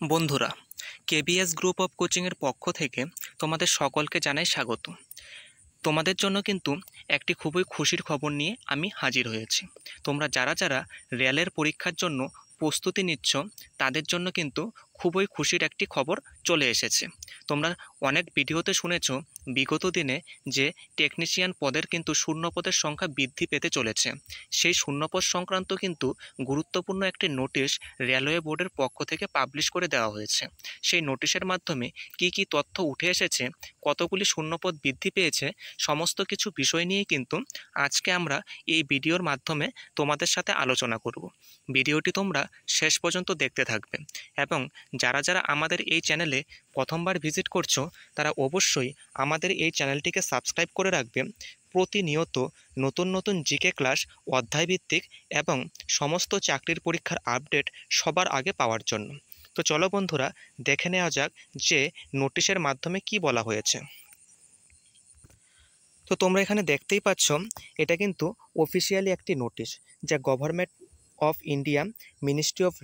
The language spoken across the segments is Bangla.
বন্ধুরা, কেবিএস গ্রুপ অফ কোচিংয়ের পক্ষ থেকে তোমাদের সকলকে জানাই স্বাগত। তোমাদের জন্য কিন্তু একটি খুবই খুশির খবর নিয়ে আমি হাজির হয়েছি। তোমরা যারা যারা রেলের পরীক্ষার জন্য প্রস্তুতি নিচ্ছ তাদের জন্য কিন্তু খুবই খুশির একটি খবর চলে এসেছে। তোমরা অনেক ভিডিওতে শুনেছো বিগত দিনে যে টেকনিশিয়ান পদের কিন্তু শূন্যপদের সংখ্যা বৃদ্ধি পেতে চলেছে। সেই শূন্যপদ সংক্রান্ত কিন্তু গুরুত্বপূর্ণ একটি নোটিশ রেলওয়ে বোর্ডের পক্ষ থেকে পাবলিশ করে দেওয়া হয়েছে। সেই নোটিশের মাধ্যমে কি কি তথ্য উঠে এসেছে, কতগুলি শূন্যপদ বৃদ্ধি পেয়েছে, সমস্ত কিছু বিষয় নিয়ে কিন্তু আজকে আমরা এই ভিডিওর মাধ্যমে তোমাদের সাথে আলোচনা করব। ভিডিওটি তোমরা শেষ পর্যন্ত দেখতে থাকবে এবং যারা যারা আমাদের এই চ্যানেলে প্রথমবার ভিজিট করছো তারা অবশ্যই আমাদের এই চ্যানেলটিকে সাবস্ক্রাইব করে রাখবে। প্রতিনিয়ত নতুন নতুন জিকে ক্লাস, অধ্যায়ভিত্তিক এবং সমস্ত চাকরির পরীক্ষার আপডেট সবার আগে পাওয়ার জন্য। তো চলো বন্ধুরা, দেখে নেওয়া যাক যে নোটিশের মাধ্যমে কি বলা হয়েছে। তো তোমরা এখানে দেখতেই পাচ্ছ, এটা কিন্তু অফিসিয়ালি একটি নোটিশ যা government of India, ministry of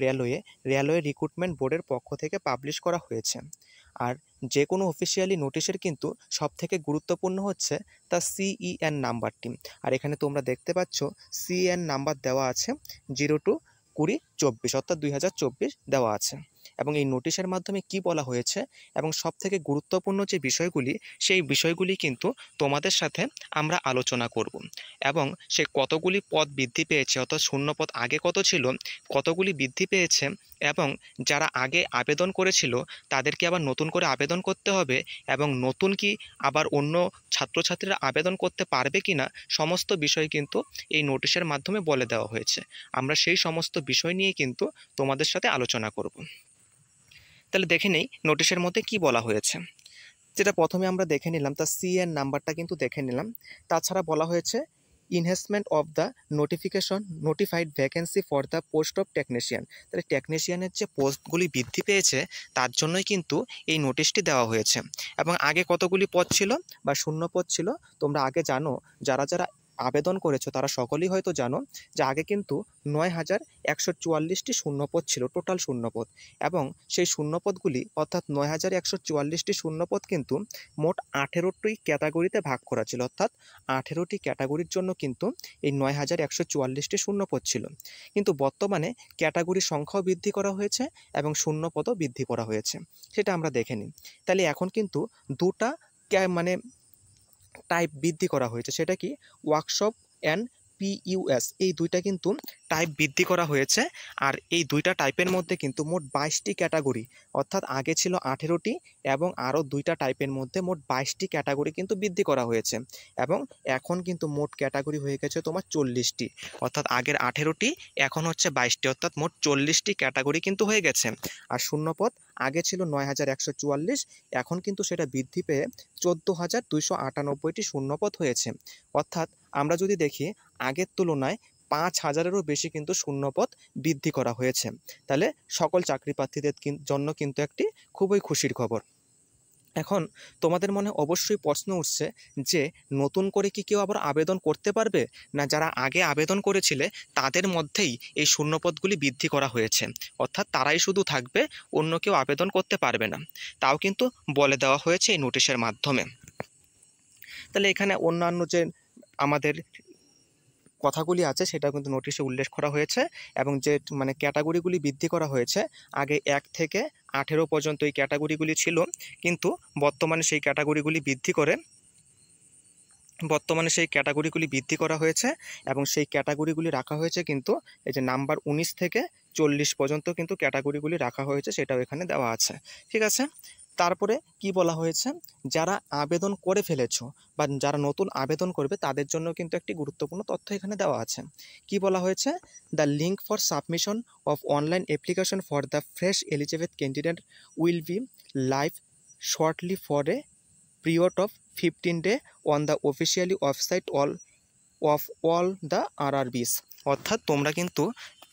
railway recruitment বোর্ডের পক্ষ থেকে পাবলিশ করা হয়েছে। আর যে কোনো অফিসিয়ালি নোটিশের কিন্তু সবথেকে গুরুত্বপূর্ণ হচ্ছে তার সিইএন নাম্বারটি। আর এখানে তোমরা দেখতে পাচ্ছ সিএন নাম্বার দেওয়া আছে 02-2024, অর্থাৎ 2024 দেওয়া আছে। এবং এই নোটিশের মাধ্যমে কি বলা হয়েছে এবং সবথেকে গুরুত্বপূর্ণ যে বিষয়গুলি, সেই বিষয়গুলি কিন্তু তোমাদের সাথে আমরা আলোচনা করব। এবং সে কতগুলি পদ বৃদ্ধি পেয়েছে, অর্থাৎ শূন্য পদ আগে কত ছিল, কতগুলি বৃদ্ধি পেয়েছে, এবং যারা আগে আবেদন করেছিল তাদেরকে আবার নতুন করে আবেদন করতে হবে, এবং নতুন কি আবার অন্য ছাত্রছাত্রীরা আবেদন করতে পারবে কি না, সমস্ত বিষয় কিন্তু এই নোটিশের মাধ্যমে বলে দেওয়া হয়েছে। আমরা সেই সমস্ত বিষয় নিয়ে কিন্তু তোমাদের সাথে আলোচনা করব। তাহলে দেখে নেই নোটিশের মধ্যে কি বলা হয়েছে। যেটা প্রথমে আমরা দেখে নিলাম, তার সিএন নাম্বারটা কিন্তু দেখে নিলাম। তাছাড়া বলা হয়েছে enhancement of the notified vacancy for the post of technician. তাহলে টেকনিশিয়ানের যে পোস্টগুলি বৃদ্ধি পেয়েছে তার জন্যই কিন্তু এই নোটিশটি দেওয়া হয়েছে। এবং আগে কতগুলি পদ ছিল বা শূন্য পদ ছিল তোমরা আগে জানো, যারা যারা আবেদন করেছো তারা সকলেই হয়তো জানো যে আগে কিন্তু 9144টি শূন্যপদ ছিল, টোটাল শূন্যপদ। এবং সেই শূন্যপদগুলি অর্থাৎ 9144টি শূন্যপদ কিন্তু মোট 18টি ক্যাটাগরিতে ভাগ করা ছিল, অর্থাৎ 18টি ক্যাটাগরির জন্য কিন্তু এই 9144টি শূন্যপদ ছিল। কিন্তু বর্তমানে ক্যাটাগরির সংখ্যাও বৃদ্ধি করা হয়েছে এবং শূন্যপদও বৃদ্ধি করা হয়েছে, সেটা আমরা দেখে নিই। তাহলে এখন কিন্তু দুটা মানে টাইপ বৃদ্ধি করা হয়েছে, সেটা কি ওয়ার্কশপ অ্যান্ড পিইউএস, এই দুইটা কিন্তু টাইপ বৃদ্ধি করা হয়েছে। আর এই দুইটা টাইপের মধ্যে কিন্তু মোট 22টি ক্যাটাগরি, অর্থাৎ আগে ছিল 18টি এবং আরও দুইটা টাইপের মধ্যে মোট 22টি ক্যাটাগরি কিন্তু বৃদ্ধি করা হয়েছে। এবং এখন কিন্তু মোট ক্যাটাগরি হয়ে গেছে তোমার 40টি, অর্থাৎ আগের 18টি এখন হচ্ছে 22টি, অর্থাৎ মোট 40টি ক্যাটাগরি কিন্তু হয়ে গেছে। আর শূন্যপদ আগে ছিল 9144, এখন কিন্তু সেটা বৃদ্ধি পেয়ে 14,298টি শূন্যপদ হয়েছে। অর্থাৎ আমরা যদি দেখি আগের তুলনায় 5,000-এরও বেশি কিন্তু শূন্যপদ বৃদ্ধি করা হয়েছে। তাহলে সকল চাকরি প্রার্থীদের জন্য কিন্তু একটি খুবই খুশির খবর। এখন তোমাদের মনে অবশ্যই প্রশ্ন উঠছে যে নতুন করে কি কেউ আবার আবেদন করতে পারবে, না যারা আগে আবেদন করেছিলে তাদের মধ্যেই এই শূন্যপদগুলি বৃদ্ধি করা হয়েছে, অর্থাৎ তারাই শুধু থাকবে, অন্য কেউ আবেদন করতে পারবে না, তাও কিন্তু বলে দেওয়া হয়েছে এই নোটিশের মাধ্যমে। তাহলে এখানে অন্যান্য যে আমাদের কথাগুলি আছে সেটা কিন্তু নোটিশে উল্লেখ করা হয়েছে। এবং যে মানে ক্যাটাগরিগুলি বৃদ্ধি করা হয়েছে, আগে 1 থেকে 18 পর্যন্ত এই ক্যাটাগরিগুলি ছিল, কিন্তু বর্তমানে সেই ক্যাটাগরিগুলি বৃদ্ধি করা হয়েছে এবং সেই ক্যাটাগরিগুলি রাখা হয়েছে কিন্তু এই যে নাম্বার 19 থেকে 40 পর্যন্ত কিন্তু ক্যাটাগরিগুলি রাখা হয়েছে, সেটাও এখানে দেওয়া আছে। ঠিক আছে, তারপরে কি বলা হয়েছে, যারা আবেদন করে ফেলেছো বা যারা নতুন আবেদন করবে তাদের জন্য কিন্তু একটি গুরুত্বপূর্ণ তথ্য এখানে দেওয়া আছে। কি বলা হয়েছে, the link for submission of online application for the fresh eligible candidate will be live shortly for a period of 15 days on the officially website of all the RRBs। অর্থাৎ তোমরা কিন্তু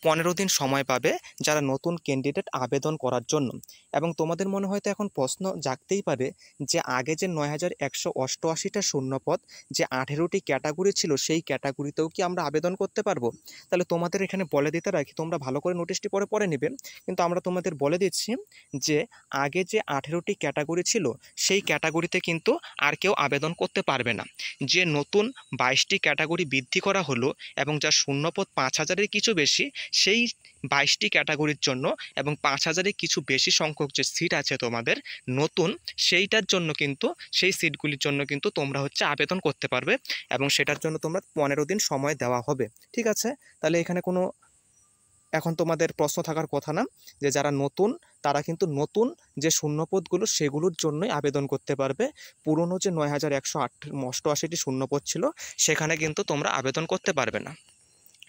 15 দিন সময় পাবে যারা নতুন ক্যান্ডিডেট আবেদন করার জন্য। এবং তোমাদের মনে হয়তো এখন প্রশ্ন জাগতেই পারে যে আগে যে 9188টা শূন্যপদ, যে 18টি ক্যাটাগরি ছিল, সেই ক্যাটাগরিতেও কি আমরা আবেদন করতে পারবো? তাহলে তোমাদের এখানে বলে দিতে রাখি, তোমরা ভালো করে নোটিশটি পরে নেবে, কিন্তু আমরা তোমাদের বলে দিচ্ছি যে আগে যে 18টি ক্যাটাগরি ছিল সেই ক্যাটাগরিতে কিন্তু আর কেউ আবেদন করতে পারবে না। যে নতুন 22টি ক্যাটাগরি বৃদ্ধি করা হলো এবং যা শূন্যপদ 5000-এর কিছু বেশি, সেই 22টি ক্যাটাগরির জন্য এবং 5000-এর কিছু বেশি সংখ্যক যে সিট আছে তোমাদের নতুন, সেইটার জন্য কিন্তু, সেই সিটগুলির জন্য কিন্তু তোমরা হচ্ছে আবেদন করতে পারবে এবং সেটার জন্য তোমরা 15 দিন সময় দেওয়া হবে। ঠিক আছে? তাহলে এখানে কোনো এখন তোমাদের প্রশ্ন থাকার কথা না যে যারা নতুন তারা কিন্তু নতুন যে শূন্যপদগুলো সেগুলোর জন্যই আবেদন করতে পারবে। পুরনো যে 9188টি শূন্যপদ ছিল সেখানে কিন্তু তোমরা আবেদন করতে পারবে না।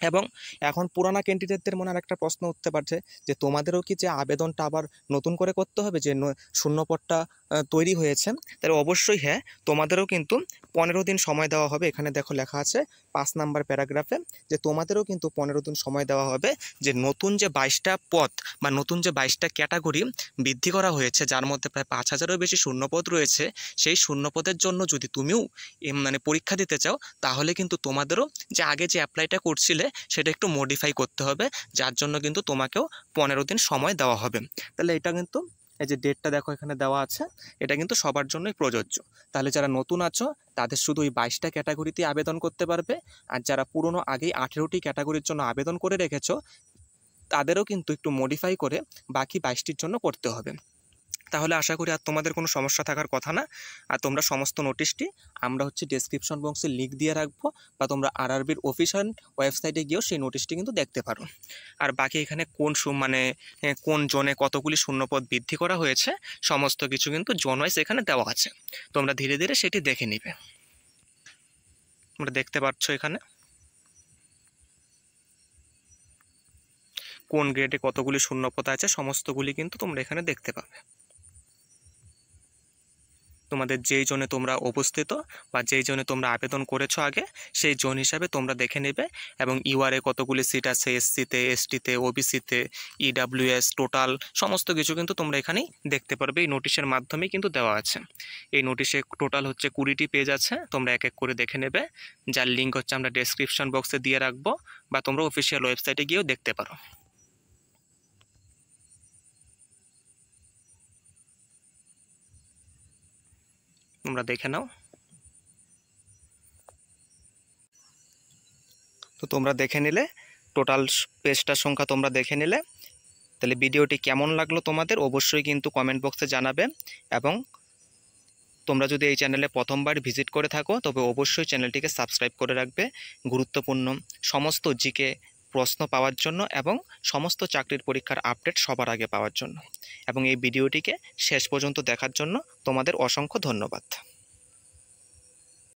এবং এখন পুরানা ক্যান্ডিডেটদের মনে আর একটা প্রশ্ন উঠতে পারছে যে তোমাদেরও কি যে আবেদনটা আবার নতুন করে করতে হবে, যে শূন্যপদটা তৈরি হয়েছে? তাহলে অবশ্যই হ্যাঁ, তোমাদেরও কিন্তু 15 দিন সময় দেওয়া হবে। এখানে দেখো লেখা আছে 5 নাম্বার প্যারাগ্রাফে যে তোমাদেরও কিন্তু 15 দিন সময় দেওয়া হবে, যে নতুন যে 22টা পদ বা নতুন যে 22টা ক্যাটাগরি বৃদ্ধি করা হয়েছে, যার মধ্যে প্রায় 5000-এরও বেশি শূন্যপদ রয়েছে, সেই শূন্যপদের জন্য যদি তুমিও মানে পরীক্ষা দিতে চাও, তাহলে কিন্তু তোমাদেরও যে আগে যে অ্যাপ্লাইটা করছিলে সেটা একটু মডিফাই করতে হবে, যার জন্য কিন্তু তোমাকেও 15 দিন সময় দেওয়া হবে। তাহলে এটা কিন্তু এই যে ডেটটা দেখো এখানে দেওয়া আছে, এটা কিন্তু সবার জন্যই প্রযোজ্য। তাহলে যারা নতুন আছো তাদের শুধু ওই 22টা ক্যাটাগরিতে আবেদন করতে পারবে, আর যারা পুরনো আগেই 18টি ক্যাটাগরির জন্য আবেদন করে রেখেছো তাদেরও কিন্তু একটু মডিফাই করে বাকি 22টির জন্য করতে হবে। তাহলে আশা করি আর তোমাদের কোনো সমস্যা থাকার কথা না। আর তোমরা সমস্ত নোটিশটি আমরা হচ্ছে ডেসক্রিপশন বক্সে লিঙ্ক দিয়ে রাখবো, বা তোমরা আরআরবির অফিসিয়াল ওয়েবসাইটে গিয়েও সেই নোটিশটি কিন্তু দেখতে পারো। আর বাকি এখানে কোন জোনে কতগুলি শূন্যপদ বৃদ্ধি করা হয়েছে সমস্ত কিছু কিন্তু জোন ওয়াইজ এখানে দেওয়া আছে, তোমরা ধীরে ধীরে সেটি দেখে নিবে। তোমরা দেখতে পাচ্ছ এখানে কোন গ্রেডে কতগুলি শূন্যপদ আছে সমস্তগুলি কিন্তু তোমরা এখানে দেখতে পাবে। তোমাদের যেই জোনে তোমরা অবস্থিত বা যেই জোনে তোমরা আবেদন করেছো আগে, সেই জোন হিসাবে তোমরা দেখে নেবে। এবং ইউআরএ কতগুলি সিট আছে, এসসিতে, এসটিতে, ওবিসিতে, ইডাব্লিউএস, টোটাল সমস্ত কিছু কিন্তু তোমরা এখানেই দেখতে পারবে। এই নোটিশের মাধ্যমেই কিন্তু দেওয়া আছে। এই নোটিশে টোটাল হচ্ছে 20টি পেজ আছে, তোমরা এক এক করে দেখে নেবে, যার লিঙ্ক হচ্ছে আমরা ডেসক্রিপশন বক্সে দিয়ে রাখবো, বা তোমরা অফিসিয়াল ওয়েবসাইটে গিয়েও দেখতে পারো। তোমরা দেখে নাও। তো তোমরা দেখে নিলে, টোটাল পেজটার সংখ্যা তোমরা দেখে নিলে। তাহলে ভিডিওটি কেমন লাগলো তোমাদের অবশ্যই কিন্তু কমেন্ট বক্সে জানাবে। এবং তোমরা যদি এই চ্যানেলে প্রথমবার ভিজিট করে থাকো তবে অবশ্যই চ্যানেলটিকে সাবস্ক্রাইব করে রাখবে, গুরুত্বপূর্ণ সমস্ত জিকে প্রশ্ন পাওয়ার জন্য এবং সমস্ত চাকরির পরীক্ষার আপডেট সবার আগে পাওয়ার জন্য। এবং এই ভিডিওটিকে শেষ পর্যন্ত দেখার জন্য তোমাদের অসংখ্য ধন্যবাদ।